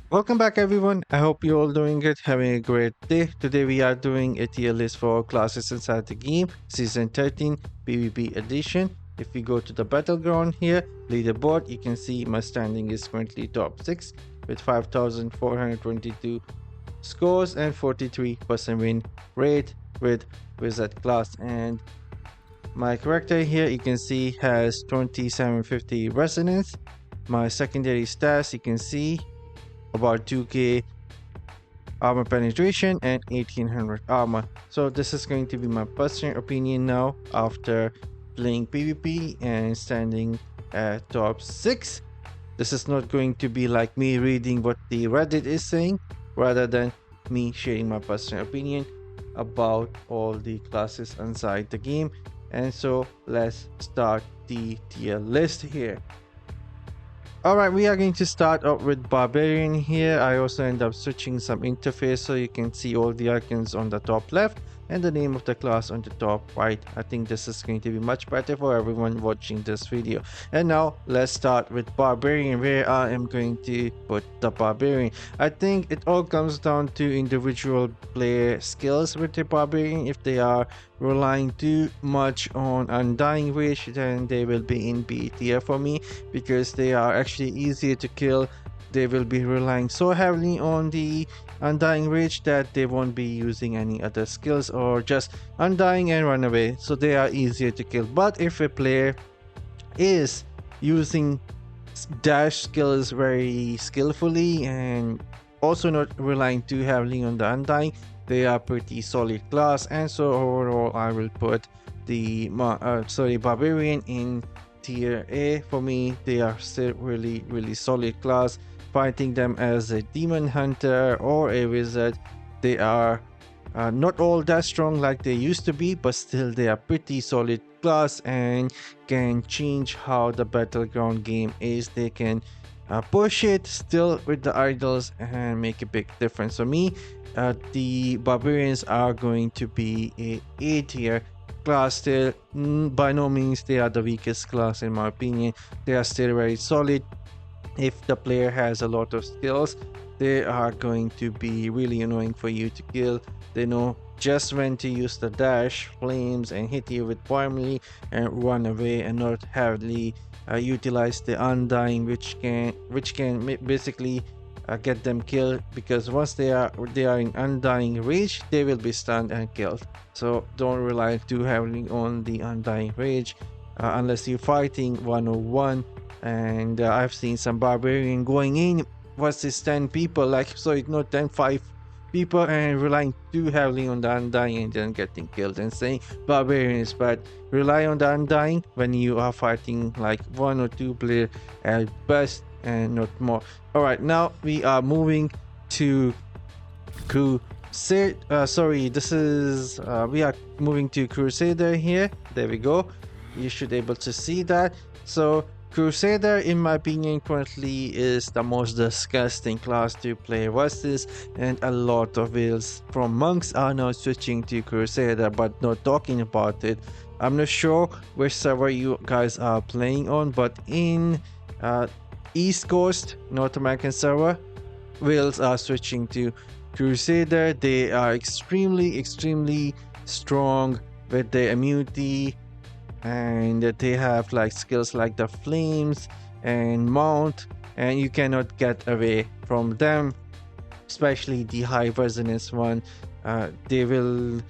Welcome back everyone. I hope you're all doing good, having a great day. Today we are doing a tier list for classes inside the game, Season 13 PvP edition. If we go to the battleground here, leaderboard, you can see my standing is currently top 6 with 5,422 scores and 43% win rate with wizard class. And my character here you can see has 2750 resonance. My secondary stats you can see about 2k armor penetration and 1800 armor. So this is going to be my personal opinion now after playing PvP and standing at top 6. This is not going to be like me reading what the Reddit is saying, rather than me sharing my personal opinion about all the classes inside the game. And so let's start the tier list here. Alright, we are going to start up with Barbarian here. I also end up switching some interface so you can see all the icons on the top left and the name of the class on the top right. I think this is going to be much better for everyone watching this video. And now let's start with Barbarian, where I am going to put the Barbarian. I think it all comes down to individual player skills with the Barbarian. If they are relying too much on Undying Wish, then they will be in B tier for me, because they are actually easier to kill. They will be relying so heavily on the Undying Rage that they won't be using any other skills, or just Undying and run away, so they are easier to kill. But if a player is using dash skills very skillfully and also not relying too heavily on the Undying, they are pretty solid class. And so overall I will put the Barbarian in tier A. For me, they are still really solid class. Fighting them as a demon hunter or a wizard, they are not all that strong like they used to be, but still they are pretty solid class and can change how the battleground game is. They can push it still with the idols and make a big difference. For me, the barbarians are going to be a tier class still. By no means they are the weakest class in my opinion. They are still very solid. If the player has a lot of skills, they are going to be really annoying for you to kill. They know just when to use the dash, flames, and hit you with primary and run away, and not heavily utilize the undying, which can basically get them killed, because once they are in undying rage, they will be stunned and killed. So don't rely too heavily on the undying rage unless you're fighting 101. And I've seen some barbarian going in versus 10 people, like, so it's not 10-5 people, and relying too heavily on the undying and then getting killed, and saying barbarian is bad. Rely on the undying when you are fighting like 1 or 2 players at best, and not more. All right, now we are moving to Crusader. We are moving to Crusader here. There we go. You should be able to see that. So Crusader, in my opinion, currently is the most disgusting class to play versus, and a lot of builds from monks are now switching to Crusader, but not talking about it. I'm not sure which server you guys are playing on, but in East Coast, North American server, whales are switching to Crusader. They are extremely strong with their immunity, and they have like skills like the flames and mount, and you cannot get away from them, especially the high resonance one. They will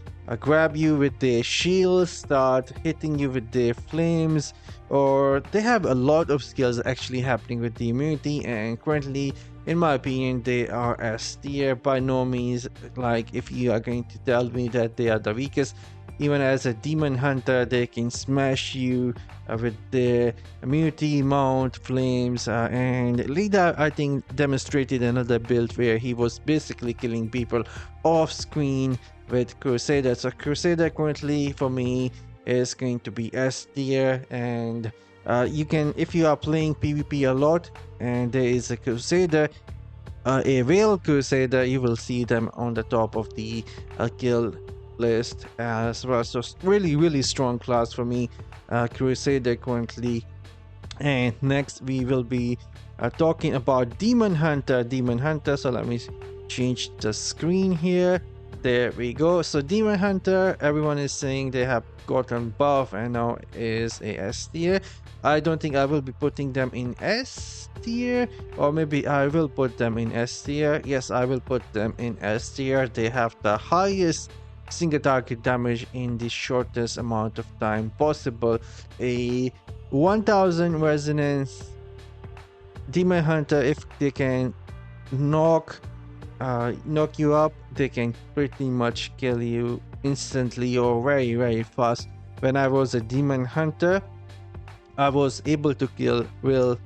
grab you with their shields, start hitting you with their flames, or they have a lot of skills actually happening with the immunity. And currently, in my opinion, they are S tier. By no means, like, if you are going to tell me that they are the weakest, even as a demon hunter, they can smash you with their immunity, mount, flames, and Lida, I think, demonstrated another build where he was basically killing people off screen with Crusader. So Crusader currently for me is going to be S tier. And you can, if you are playing PvP a lot and there is a Crusader, a real Crusader, you will see them on the top of the kill list as well. So really strong class for me, Crusader currently. And next we will be talking about Demon Hunter. So let me change the screen here. There we go. So Demon Hunter, everyone is saying they have gotten buff and now is a S tier. I don't think I will be putting them in S tier, or maybe I will put them in S tier. Yes, I will put them in S tier. They have the highest single target damage in the shortest amount of time possible. A 1000 resonance Demon Hunter, if they can knock you up, they can pretty much kill you instantly or very fast. When I was a Demon Hunter, I was able to kill real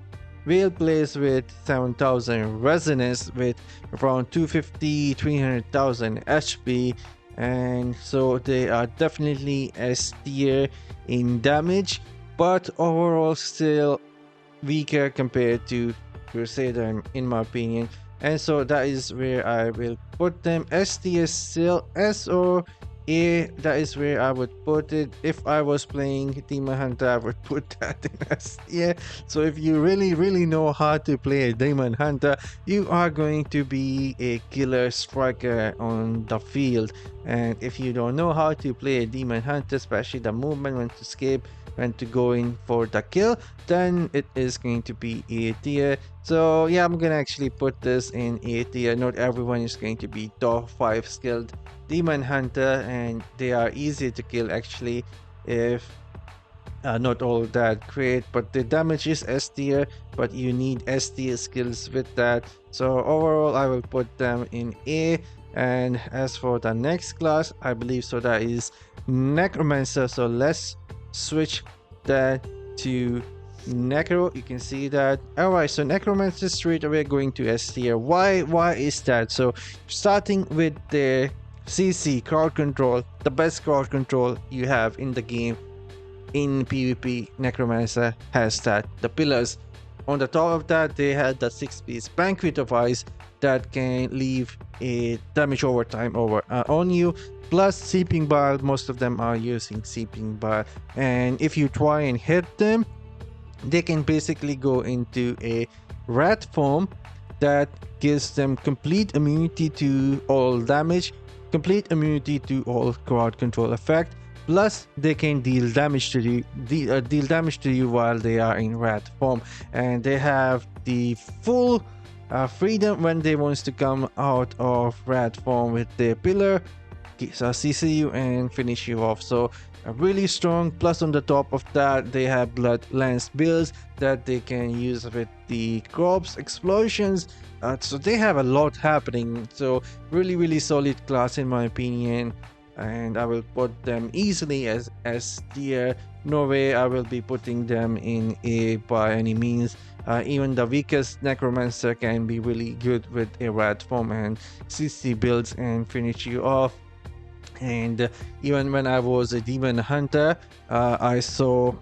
players with 7000 resonance with around 250 300,000 HP, and so they are definitely S tier in damage, but overall still weaker compared to Crusader in my opinion. And so that is where I will put them. S tier still, S or A, that is where I would put it. If I was playing Demon Hunter, I would put that in S tier. So if you really know how to play a Demon Hunter, you are going to be a killer striker on the field. And if you don't know how to play a Demon Hunter, especially the movement, when to escape, when to go in for the kill, then it is going to be A tier. So yeah, I'm gonna actually put this in A tier. Not everyone is going to be top 5 skilled Demon Hunter, and they are easy to kill actually, if not all that great, but the damage is S tier, but you need S tier skills with that. So overall I will put them in A. And as for the next class, I believe so that is Necromancer. So let's switch that to Necro. You can see that. Alright, so Necromancer straight away going to S tier. Why is that? So starting with the CC crowd control, the best crowd control you have in the game. In PvP, Necromancer has that. The pillars. On the top of that, they had the 6-piece Banquet of Ice that can leave a damage over time on you. Plus Seeping Bile, most of them are using Seeping Bile. And if you try and hit them, they can basically go into a rat form that gives them complete immunity to all damage, complete immunity to all crowd control effect. Plus, they can deal damage to you while they are in rat form, and they have the full freedom when they wants to come out of rat form with their pillar, CC you and finish you off. So really strong. Plus on the top of that, they have blood lance builds that they can use with the crops explosions. So they have a lot happening. So really solid class in my opinion. And I will put them easily as S tier. No way I will be putting them in A by any means. Even the weakest Necromancer can be really good with a rat form and CC builds and finish you off. And even when I was a Demon Hunter, I saw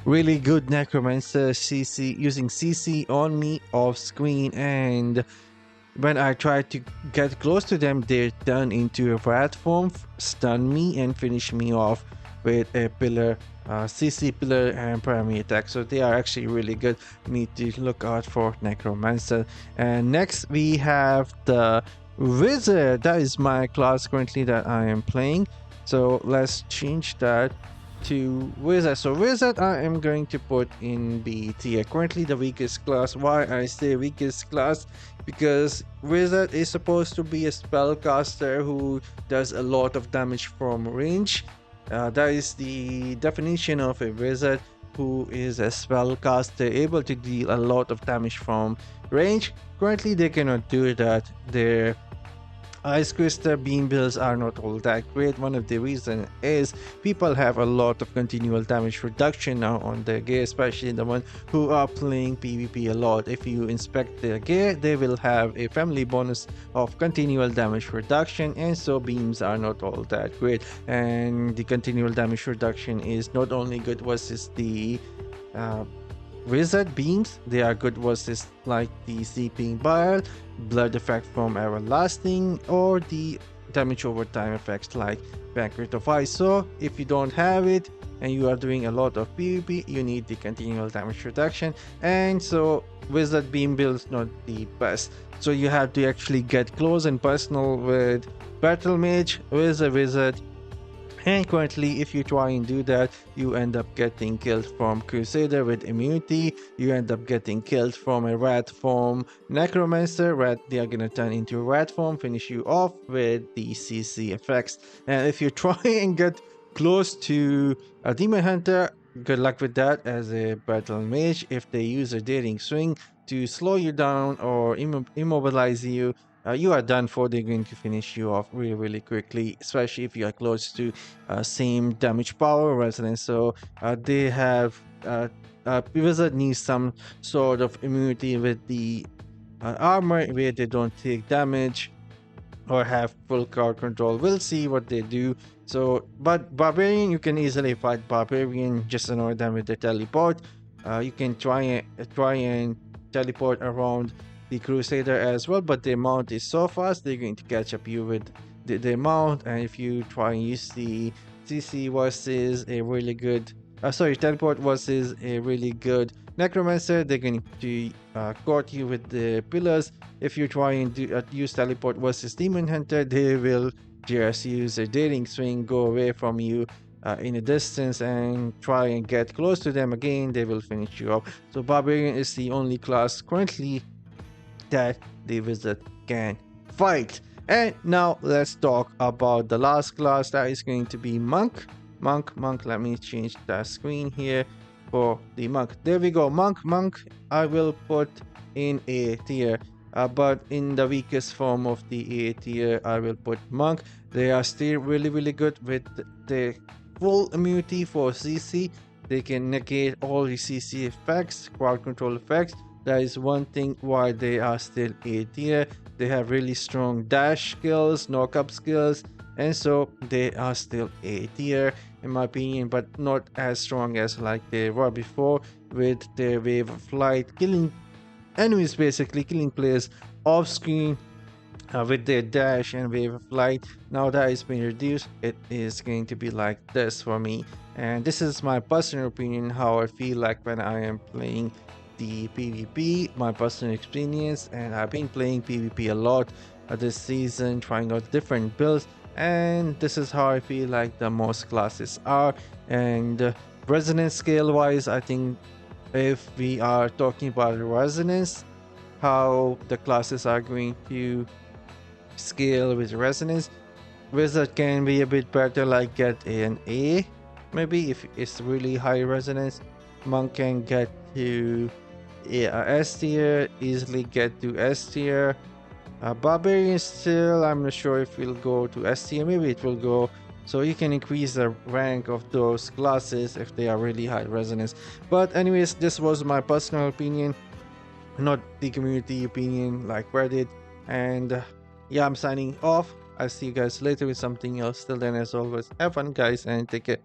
really good Necromancer CC using CC on me off screen, and when I tried to get close to them, they turn into a rat form, stun me and finish me off with a pillar, CC pillar and primary attack. So they are actually really good. Need to look out for Necromancer. And next we have the Wizard. That is my class currently that I am playing. So let's change that to Wizard. So Wizard I am going to put in B tier. Currently the weakest class. Why I say weakest class? Because Wizard is supposed to be a spellcaster who does a lot of damage from range. That is the definition of a wizard, who is a spellcaster able to deal a lot of damage from range. Currently they cannot do that. Their Ice Crystal beam builds are not all that great. One of the reasons is people have a lot of continual damage reduction now on their gear, especially the one who are playing PvP a lot. If you inspect their gear, they will have a family bonus of continual damage reduction, and so beams are not all that great. And the continual damage reduction is not only good versus the wizard beams, they are good versus like the Seeping Bile, blood effect from everlasting, or the damage over time effects like Banquet of Ice. So if you don't have it and you are doing a lot of PvP, you need the continual damage reduction, and so Wizard Beam build's not the best. So you have to actually get close and personal with Battle Mage, Wizard, and currently, if you try and do that, you end up getting killed from Crusader with immunity. You end up getting killed from a rat form Necromancer. They are gonna turn into rat form, finish you off with the CC effects. And if you try and get close to a Demon Hunter, good luck with that as a battle mage. If they use a daring swing to slow you down or immobilize you, you are done for. They're going to finish you off really, really quickly, especially if you are close to same damage power resonance. So they have Wizard needs some sort of immunity with the armor where they don't take damage or have full card control. We'll see what they do. So, but Barbarian, you can easily fight Barbarian. Just annoy them with the teleport. You can try and teleport around the Crusader as well, but their mount is so fast they're going to catch up you with their mount. And if you try and use the CC versus a really good, teleport versus a really good Necromancer, they're going to caught you with the pillars. If you try and use teleport versus Demon Hunter, they will just use a daring swing, go away from you in a distance and try and get close to them again. They will finish you up. So Barbarian is the only class currently that the Wizard can fight. And now let's talk about the last class, that is going to be Monk. Monk, let me change the screen here for the Monk. There we go, Monk, I will put in A tier. But in the weakest form of the A tier, I will put Monk. They are still really, really good with the full immunity for CC. They can negate all the CC effects, crowd control effects. That is one thing why they are still A tier. They have really strong dash skills, knock-up skills, and so they are still A tier in my opinion, but not as strong as like they were before with their wave of flight, killing enemies, basically killing players off screen with their dash and wave of light. Now that it's been reduced, it is going to be like this for me, and this is my personal opinion, how I feel like when I am playing the PvP, my personal experience. And I've been playing PvP a lot this season, trying out different builds, and this is how I feel like the most classes are. And resonance scale wise, I think if we are talking about resonance, how the classes are going to scale with resonance, Wizard can be a bit better, like get an A maybe if it's really high resonance. Monk can get to S tier, easily get to S tier. Barbarian still, I'm not sure if it'll go to S tier, maybe it will go. So you can increase the rank of those classes if they are really high resonance. But anyways, this was my personal opinion, not the community opinion like Reddit. And yeah, I'm signing off. I'll see you guys later with something else. Till then, as always, have fun guys and take care.